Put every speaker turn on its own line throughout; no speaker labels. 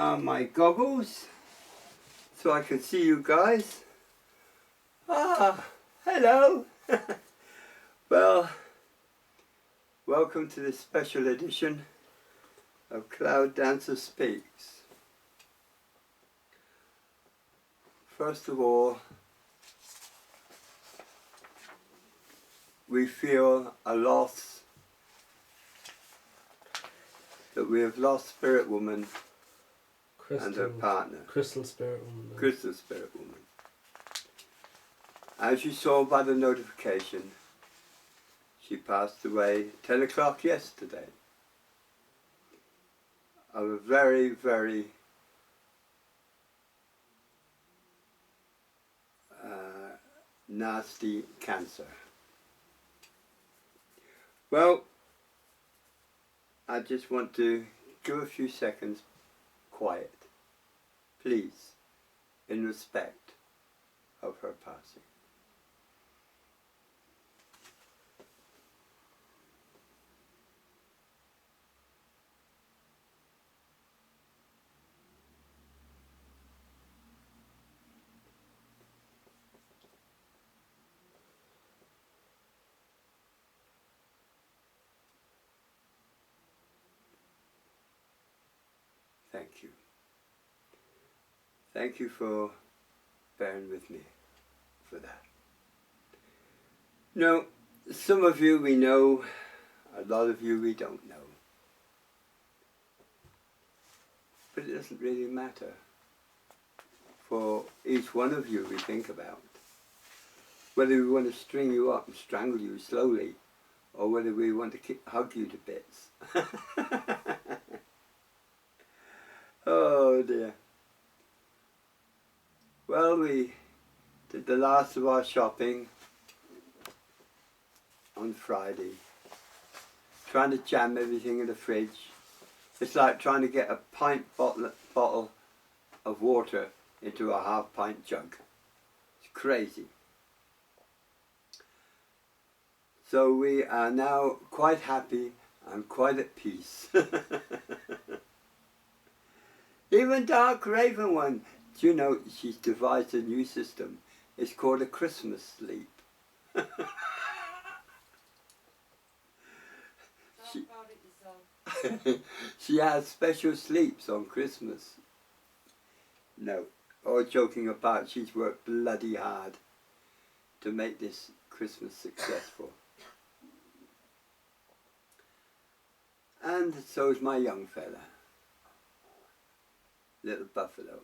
on my goggles so I can see you guys. Ah, hello. Well, welcome to this special edition of Cloud Dancer Speaks. First of all, we feel a loss that we have lost Spirit Woman and her partner.
Crystal Spirit Woman.
Crystal Spirit Woman. As you saw by the notification, she passed away 10 o'clock yesterday of a very, very nasty cancer. Well, I just want to give a few seconds quiet, please, in respect of her passing. Thank you. Thank you for bearing with me for that. Now, some of you we know, a lot of you we don't know. But it doesn't really matter. For each one of you we think about. Whether we want to string you up and strangle you slowly, or whether we want to hug you to bits. Oh dear. Well, we did the last of our shopping on Friday, trying to jam everything in the fridge. It's like trying to get a pint bottle of water into a half-pint jug. It's crazy. So we are now quite happy and quite at peace. Even Dark Raven One, do you know she's devised a new system? It's called a Christmas sleep. She has special sleeps on Christmas. No, all joking apart, she's worked bloody hard to make this Christmas successful. And so is my young fella. Little Buffalo.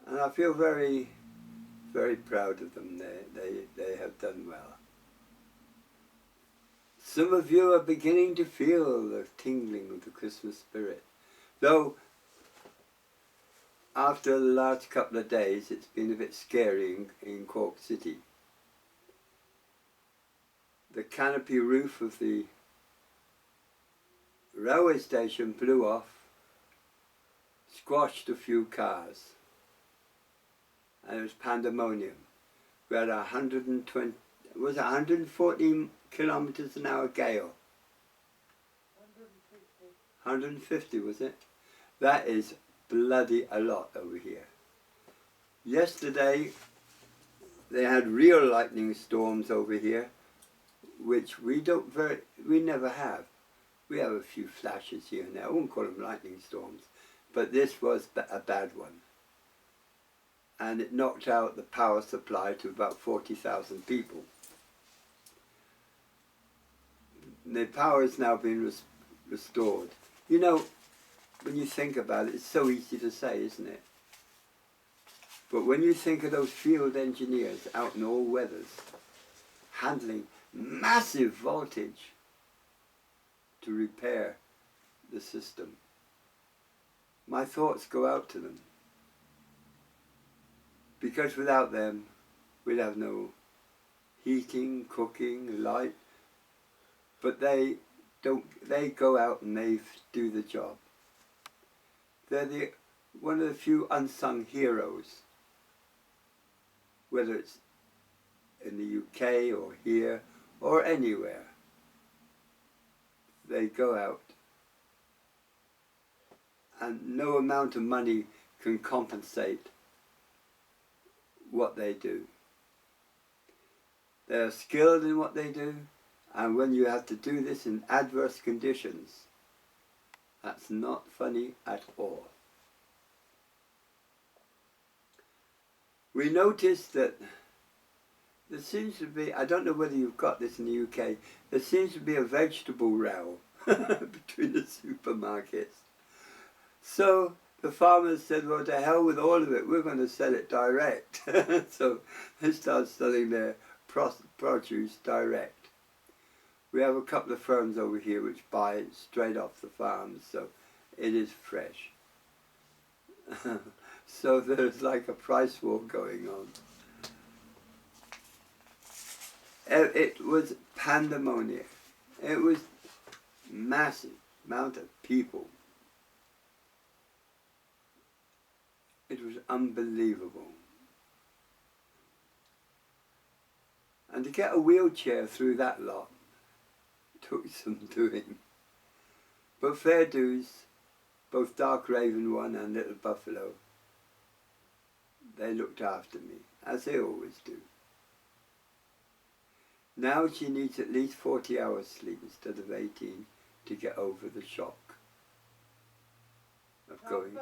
And I feel very, very proud of them. They have done well. Some of you are beginning to feel the tingling of the Christmas spirit. Though, after the last couple of days, it's been a bit scary in Cork City. The canopy roof of the railway station blew off, squashed a few cars, and it was pandemonium. We had 114 kilometers an hour gale. 150 was it? That is bloody a lot over here. Yesterday they had real lightning storms over here, which we never have. We have a few flashes here and there. I wouldn't call them lightning storms, but this was a bad one. And it knocked out the power supply to about 40,000 people. The power has now been restored. You know, when you think about it, it's so easy to say, isn't it? But when you think of those field engineers out in all weathers, handling massive voltage to repair the system, my thoughts go out to them. Because without them, we'd have no heating, cooking, light. But they go out and they do the job. They're one of the few unsung heroes, whether it's in the UK or here or anywhere. They go out and no amount of money can compensate what they do. They are skilled in what they do, and when you have to do this in adverse conditions, that's not funny at all. We noticed that there seems to be, I don't know whether you've got this in the UK, there seems to be a vegetable row between the supermarkets. So the farmers said, well, to hell with all of it, we're going to sell it direct. So they start selling their produce direct. We have a couple of firms over here which buy it straight off the farm, so it is fresh. So there's like a price war going on. It was pandemonium. It was massive amount of people. It was unbelievable. And to get a wheelchair through that lot took some doing. But fair dues, both Dark Raven One and Little Buffalo, they looked after me, as they always do. Now she needs at least 40 hours sleep instead of 18 to get over the shock of going.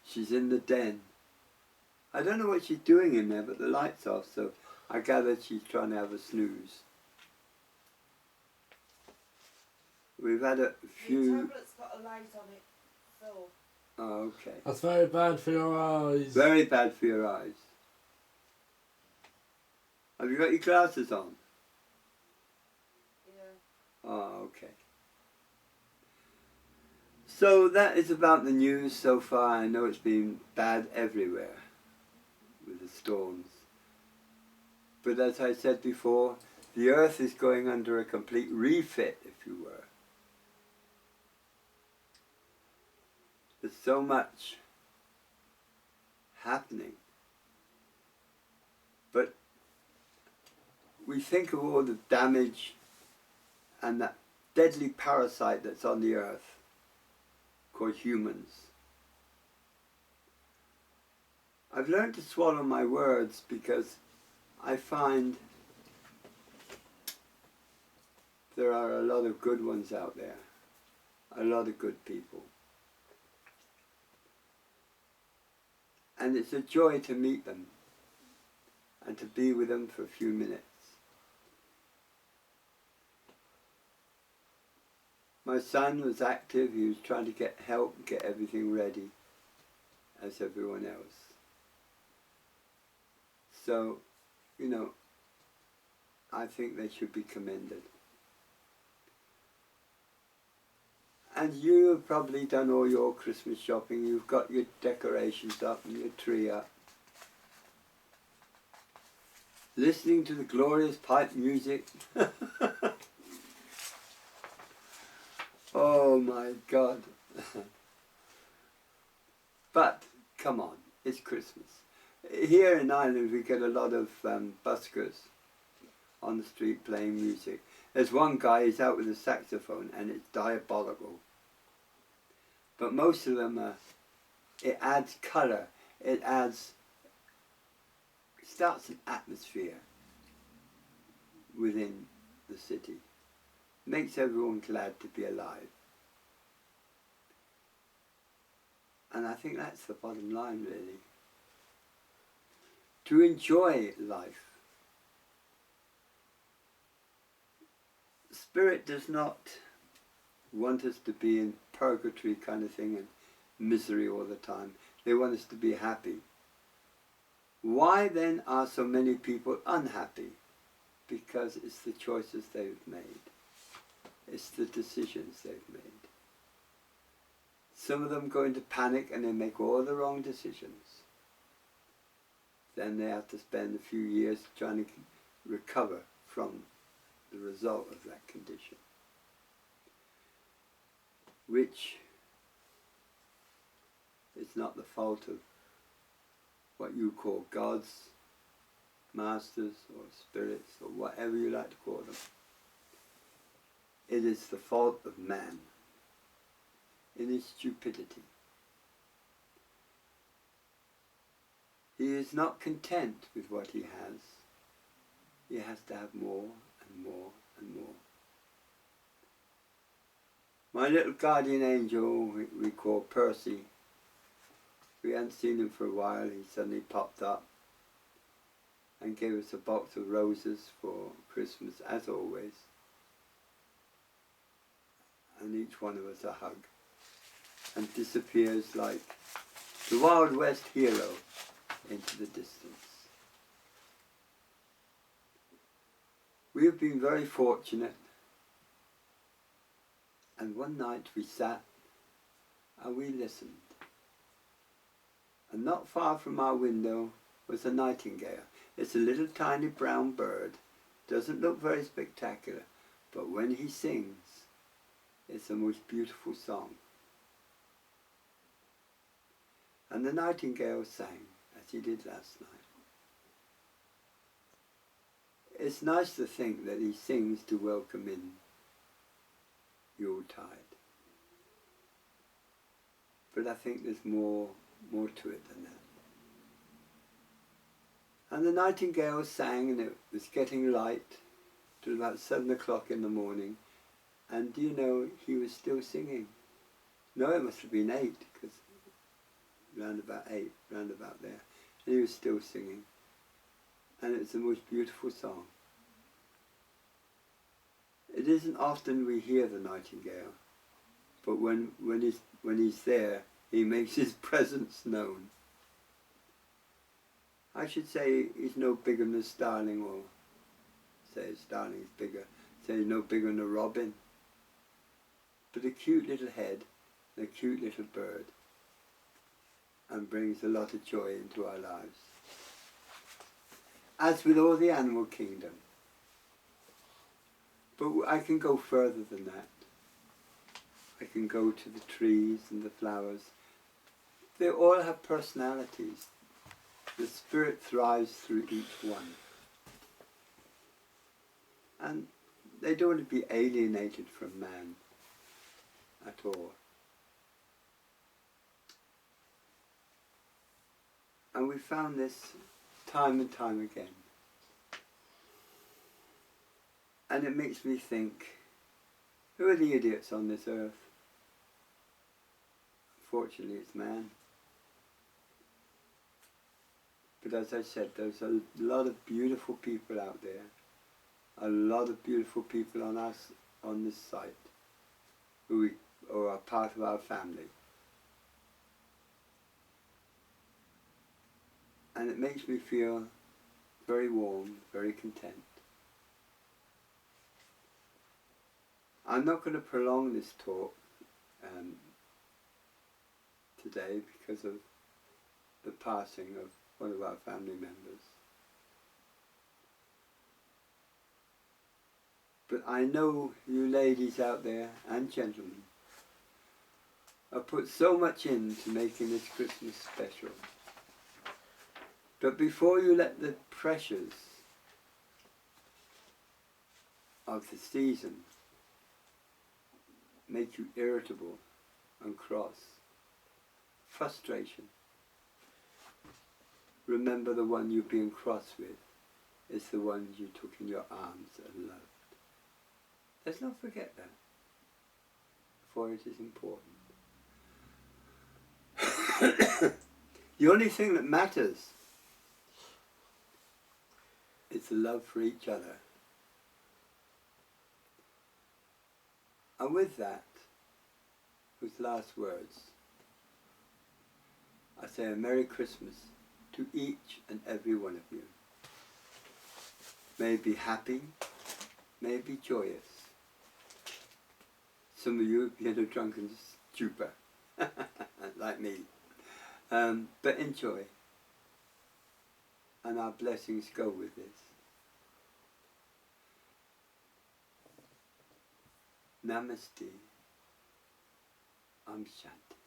She's in the den. I don't know what she's doing in there, but the light's off, so I gather she's trying to have a snooze. We've had a few...
The tablet's got a light on it, so...
Oh, okay.
That's very bad for your eyes.
Very bad for your eyes. Have you got your glasses on?
Yeah.
Oh, okay. So that is about the news so far. I know it's been bad everywhere with the storms. But as I said before, the earth is going under a complete refit, if you were. There's so much happening. But we think of all the damage and that deadly parasite that's on the earth called humans. I've learned to swallow my words because I find there are a lot of good ones out there, a lot of good people. And it's a joy to meet them and to be with them for a few minutes. My son was active, he was trying to get help, get everything ready, as everyone else. So, you know, I think they should be commended. And you have probably done all your Christmas shopping, you've got your decorations up and your tree up. Listening to the glorious pipe music. Oh my God. But, come on, it's Christmas. Here in Ireland we get a lot of buskers on the street playing music. There's one guy who's out with a saxophone and it's diabolical. But most of them it adds colour, it starts an atmosphere within the city. Makes everyone glad to be alive. And I think that's the bottom line, really. To enjoy life. Spirit does not want us to be in purgatory kind of thing and misery all the time. They want us to be happy. Why then are so many people unhappy? Because it's the choices they've made. It's the decisions they've made. Some of them go into panic and they make all the wrong decisions. Then they have to spend a few years trying to recover from the result of that condition. Which is not the fault of what you call gods, masters or spirits or whatever you like to call them. it is the fault of man in his stupidity. He is not content with what he has. He has to have more and more and more. My little guardian angel, we call Percy, we hadn't seen him for a while. He suddenly popped up and gave us a box of roses for Christmas, as always. And each one of us a hug. And disappears like the Wild West hero into the distance. We have been very fortunate. And one night we sat and we listened. And not far from our window was a nightingale. It's a little tiny brown bird. Doesn't look very spectacular, but when he sings, it's the most beautiful song. And the nightingale sang, as he did last night. It's nice to think that he sings to welcome in Yuletide. But I think there's more to it than that. And the nightingale sang, and it was getting light till about 7 o'clock in the morning. And do you know, he was still singing. No, it must have been 8, because round about 8, round about there. And he was still singing. And it's the most beautiful song. It isn't often we hear the nightingale, but when he's there, he makes his presence known. I should say he's no bigger than a starling, or say a starling is bigger, say he's no bigger than a robin. But a cute little head and a cute little bird, and brings a lot of joy into our lives. As with all the animal kingdom. But I can go further than that. I can go to the trees and the flowers. They all have personalities. The spirit thrives through each one. And they don't want to be alienated from man at all. And we found this time and time again. And it makes me think, who are the idiots on this earth? Fortunately, it's man. But as I said, there's a lot of beautiful people out there. A lot of beautiful people on this site who are part of our family. And it makes me feel very warm, very content. I'm not going to prolong this talk today because of the passing of one of our family members. But I know you ladies out there and gentlemen have put so much into making this Christmas special. But before you let the pressures of the season make you irritable and cross, frustration, remember the one you've been cross with is the one you took in your arms and loved. Let's not forget that, for it is important. The only thing that matters is the love for each other. And with that, with last words, I say a Merry Christmas to each and every one of you. May it be happy, may it be joyous. Some of you be in a drunken stupor, like me. But enjoy. And our blessings go with this. Namaste. Om Shanti.